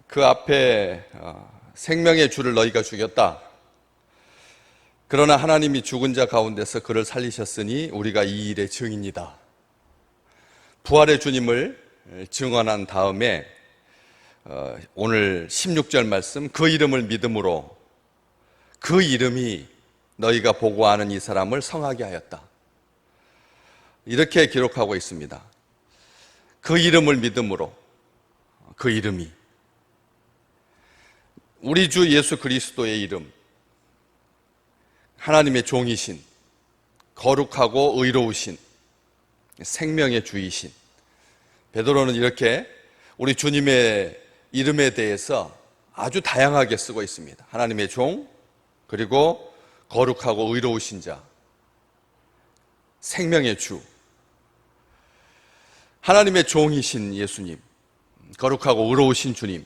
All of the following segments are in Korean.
그 앞에 생명의 주를 너희가 죽였다. 그러나 하나님이 죽은 자 가운데서 그를 살리셨으니 우리가 이 일의 증인이다. 부활의 주님을 증언한 다음에 오늘 16절 말씀, 그 이름을 믿음으로 그 이름이 너희가 보고 아는 이 사람을 성하게 하였다. 이렇게 기록하고 있습니다. 그 이름을 믿음으로, 그 이름이 우리 주 예수 그리스도의 이름, 하나님의 종이신, 거룩하고 의로우신, 생명의 주이신. 베드로는 이렇게 우리 주님의 이름에 대해서 아주 다양하게 쓰고 있습니다. 하나님의 종, 그리고 거룩하고 의로우신 자, 생명의 주. 하나님의 종이신 예수님, 거룩하고 의로우신 주님,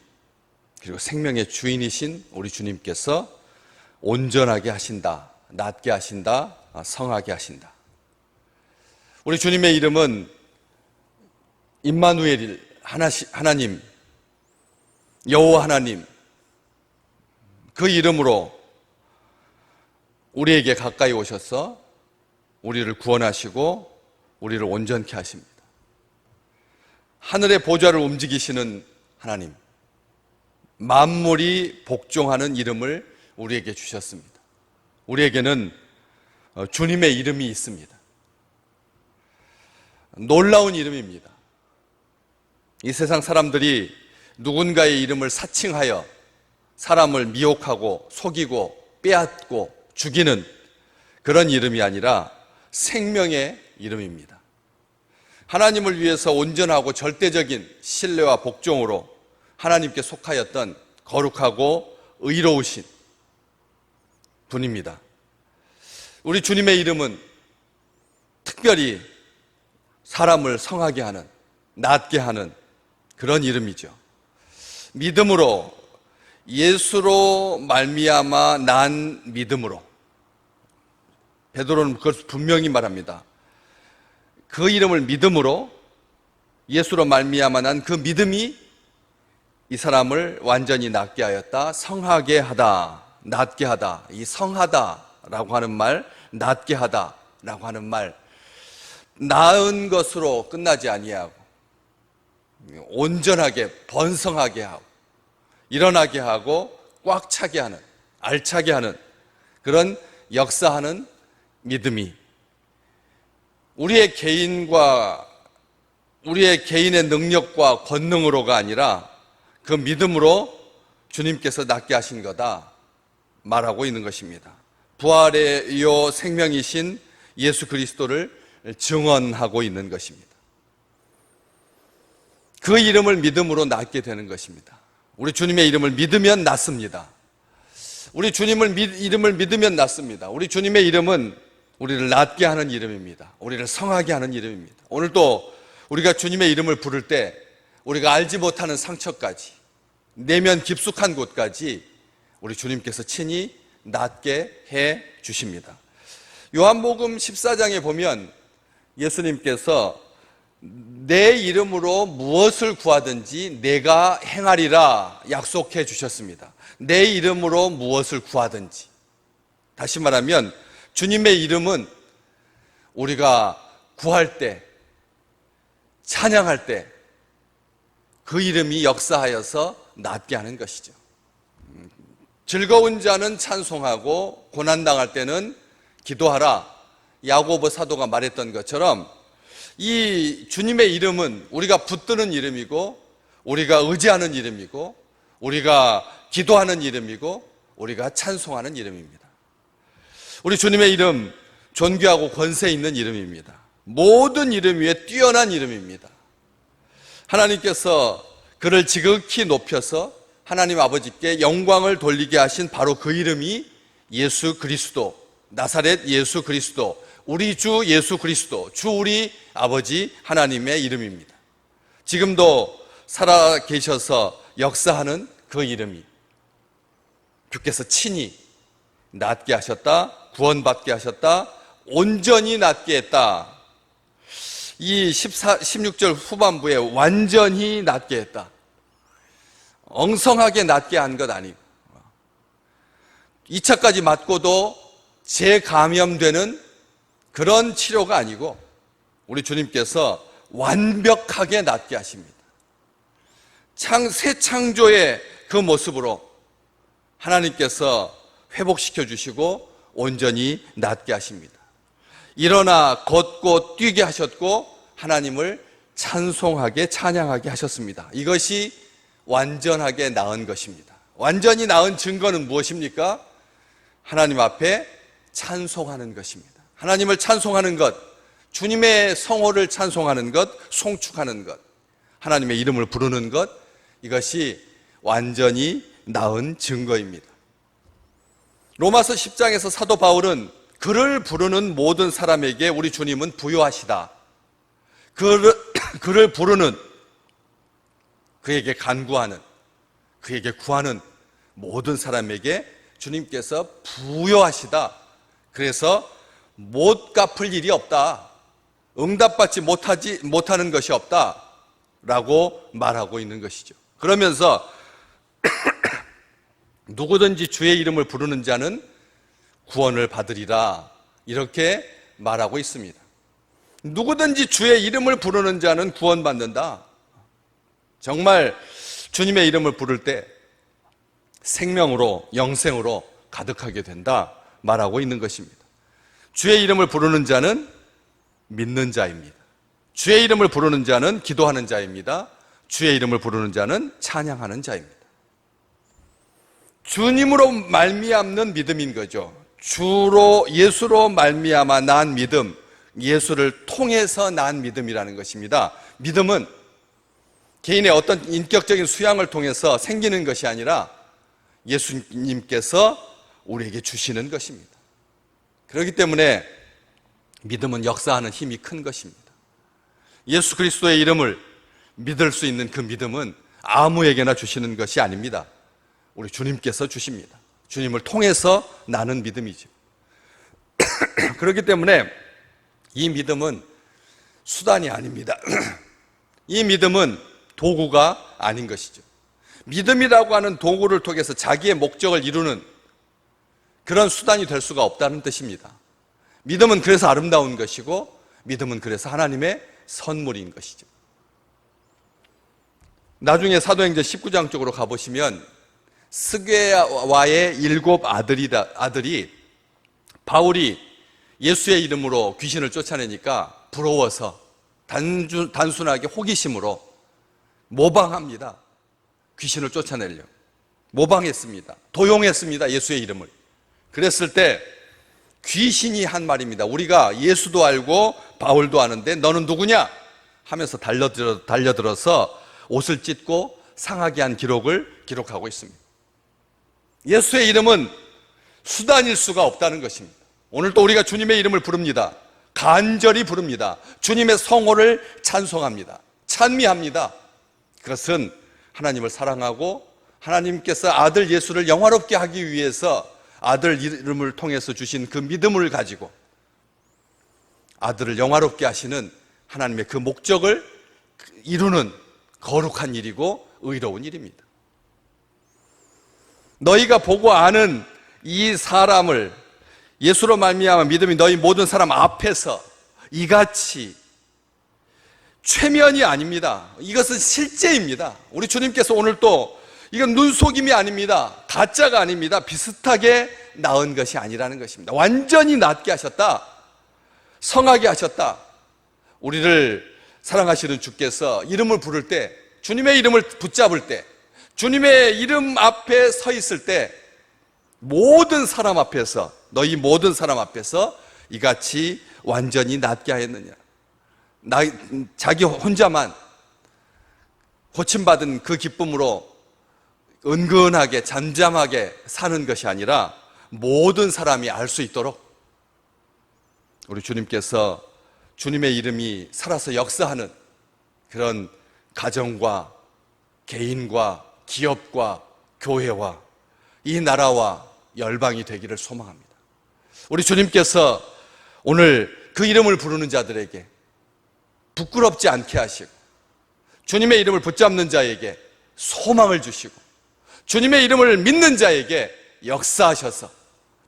그리고 생명의 주인이신 우리 주님께서 온전하게 하신다, 낫게 하신다, 성하게 하신다. 우리 주님의 이름은 임마누엘, 하나님, 여호와 하나님, 그 이름으로 우리에게 가까이 오셔서 우리를 구원하시고 우리를 온전케 하십니다. 하늘의 보좌를 움직이시는 하나님, 만물이 복종하는 이름을 우리에게 주셨습니다. 우리에게는 주님의 이름이 있습니다. 놀라운 이름입니다. 이 세상 사람들이 누군가의 이름을 사칭하여 사람을 미혹하고 속이고 빼앗고 죽이는 그런 이름이 아니라 생명의 이름입니다. 하나님을 위해서 온전하고 절대적인 신뢰와 복종으로 하나님께 속하였던 거룩하고 의로우신 분입니다. 우리 주님의 이름은 특별히 사람을 성하게 하는, 낫게 하는 그런 이름이죠. 믿음으로, 예수로 말미암아 난 믿음으로. 베드로는 그걸 분명히 말합니다. 그 이름을 믿음으로, 예수로 말미암아 난 그 믿음이 이 사람을 완전히 낫게 하였다, 성하게 하다, 낫게 하다. 이 성하다라고 하는 말, 낫게 하다라고 하는 말, 나은 것으로 끝나지 아니하고 온전하게 번성하게 하고 일어나게 하고 꽉 차게 하는, 알차게 하는 그런 역사하는 믿음이 우리의 개인의 능력과 권능으로가 아니라 그 믿음으로 주님께서 낫게 하신 거다 말하고 있는 것입니다. 부활의 요 생명이신 예수 그리스도를 증언하고 있는 것입니다. 그 이름을 믿음으로 낫게 되는 것입니다. 우리 주님의 이름을 믿으면 낫습니다. 우리 주님의 이름을 믿으면 낫습니다. 우리 주님의 이름은 우리를 낫게 하는 이름입니다. 우리를 성하게 하는 이름입니다. 오늘도 우리가 주님의 이름을 부를 때 우리가 알지 못하는 상처까지, 내면 깊숙한 곳까지 우리 주님께서 친히 낫게 해 주십니다. 요한복음 14장에 보면 예수님께서 내 이름으로 무엇을 구하든지 내가 행하리라 약속해 주셨습니다. 내 이름으로 무엇을 구하든지. 다시 말하면 주님의 이름은 우리가 구할 때, 찬양할 때 그 이름이 역사하여서 낫게 하는 것이죠. 즐거운 자는 찬송하고 고난당할 때는 기도하라. 야고보 사도가 말했던 것처럼 이 주님의 이름은 우리가 붙드는 이름이고, 우리가 의지하는 이름이고, 우리가 기도하는 이름이고, 우리가 찬송하는 이름입니다. 우리 주님의 이름, 존귀하고 권세 있는 이름입니다. 모든 이름 위에 뛰어난 이름입니다. 하나님께서 그를 지극히 높여서 하나님 아버지께 영광을 돌리게 하신 바로 그 이름이 예수 그리스도, 나사렛 예수 그리스도, 우리 주 예수 그리스도, 주 우리 아버지 하나님의 이름입니다. 지금도 살아 계셔서 역사하는 그 이름이 주께서 친히 낫게 하셨다, 구원받게 하셨다, 온전히 낫게 했다. 이 16절 후반부에 완전히 낫게 했다. 엉성하게 낫게 한 것 아니고 2차까지 맞고도 재감염되는 그런 치료가 아니고 우리 주님께서 완벽하게 낫게 하십니다. 새 창조의 그 모습으로 하나님께서 회복시켜 주시고 온전히 낫게 하십니다. 일어나 걷고 뛰게 하셨고 하나님을 찬송하게 찬양하게 하셨습니다. 이것이 완전하게 나은 것입니다. 완전히 나은 증거는 무엇입니까? 하나님 앞에 찬송하는 것입니다. 하나님을 찬송하는 것, 주님의 성호를 찬송하는 것, 송축하는 것, 하나님의 이름을 부르는 것, 이것이 완전히 나은 증거입니다. 로마서 10장에서 사도 바울은 그를 부르는 모든 사람에게 우리 주님은 부요하시다. 그를 부르는, 그에게 간구하는, 그에게 구하는 모든 사람에게 주님께서 부요하시다. 그래서 못 갚을 일이 없다. 응답받지 못하는 것이 없다. 라고 말하고 있는 것이죠. 그러면서 누구든지 주의 이름을 부르는 자는 구원을 받으리라. 이렇게 말하고 있습니다. 누구든지 주의 이름을 부르는 자는 구원받는다. 정말 주님의 이름을 부를 때 생명으로, 영생으로 가득하게 된다 말하고 있는 것입니다. 주의 이름을 부르는 자는 믿는 자입니다. 주의 이름을 부르는 자는 기도하는 자입니다. 주의 이름을 부르는 자는 찬양하는 자입니다. 주님으로 말미암는 믿음인 거죠. 주로 예수로 말미암아 난 믿음, 예수를 통해서 난 믿음이라는 것입니다. 믿음은 개인의 어떤 인격적인 수양을 통해서 생기는 것이 아니라 예수님께서 우리에게 주시는 것입니다. 그렇기 때문에 믿음은 역사하는 힘이 큰 것입니다. 예수 그리스도의 이름을 믿을 수 있는 그 믿음은 아무에게나 주시는 것이 아닙니다. 우리 주님께서 주십니다. 주님을 통해서 나는 믿음이죠. 그렇기 때문에 이 믿음은 수단이 아닙니다. 이 믿음은 도구가 아닌 것이죠. 믿음이라고 하는 도구를 통해서 자기의 목적을 이루는 그런 수단이 될 수가 없다는 뜻입니다. 믿음은 그래서 아름다운 것이고 믿음은 그래서 하나님의 선물인 것이죠. 나중에 사도행전 19장 쪽으로 가보시면 스게와의 7 아들이 바울이 예수의 이름으로 귀신을 쫓아내니까 부러워서 단순하게 호기심으로 모방합니다. 귀신을 쫓아내려고 모방했습니다. 도용했습니다. 예수의 이름을. 그랬을 때 귀신이 한 말입니다. 우리가 예수도 알고 바울도 아는데 너는 누구냐? 하면서 달려들어서 옷을 찢고 상하게 한 기록을 기록하고 있습니다. 예수의 이름은 수단일 수가 없다는 것입니다. 오늘 또 우리가 주님의 이름을 부릅니다. 간절히 부릅니다. 주님의 성호를 찬송합니다. 찬미합니다. 그것은 하나님을 사랑하고 하나님께서 아들 예수를 영화롭게 하기 위해서 아들 이름을 통해서 주신 그 믿음을 가지고 아들을 영화롭게 하시는 하나님의 그 목적을 이루는 거룩한 일이고 의로운 일입니다. 너희가 보고 아는 이 사람을 예수로 말미암아 믿음이 너희 모든 사람 앞에서 이같이 최면이 아닙니다. 이것은 실제입니다. 우리 주님께서 오늘 또 이건 눈속임이 아닙니다. 가짜가 아닙니다. 비슷하게 나은 것이 아니라는 것입니다. 완전히 낫게 하셨다. 성하게 하셨다. 우리를 사랑하시는 주께서 이름을 부를 때, 주님의 이름을 붙잡을 때, 주님의 이름 앞에 서 있을 때 모든 사람 앞에서, 너희 모든 사람 앞에서 이같이 완전히 낫게 하였느냐. 자기 혼자만 고침받은 그 기쁨으로 은근하게 잠잠하게 사는 것이 아니라 모든 사람이 알 수 있도록 우리 주님께서 주님의 이름이 살아서 역사하는 그런 가정과 개인과 기업과 교회와 이 나라와 열방이 되기를 소망합니다. 우리 주님께서 오늘 그 이름을 부르는 자들에게 부끄럽지 않게 하시고 주님의 이름을 붙잡는 자에게 소망을 주시고 주님의 이름을 믿는 자에게 역사하셔서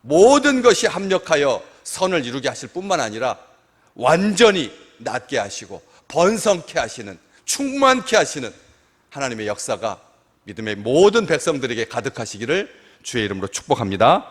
모든 것이 합력하여 선을 이루게 하실 뿐만 아니라 완전히 낫게 하시고 번성케 하시는, 충만케 하시는 하나님의 역사가 믿음의 모든 백성들에게 가득하시기를 주의 이름으로 축복합니다.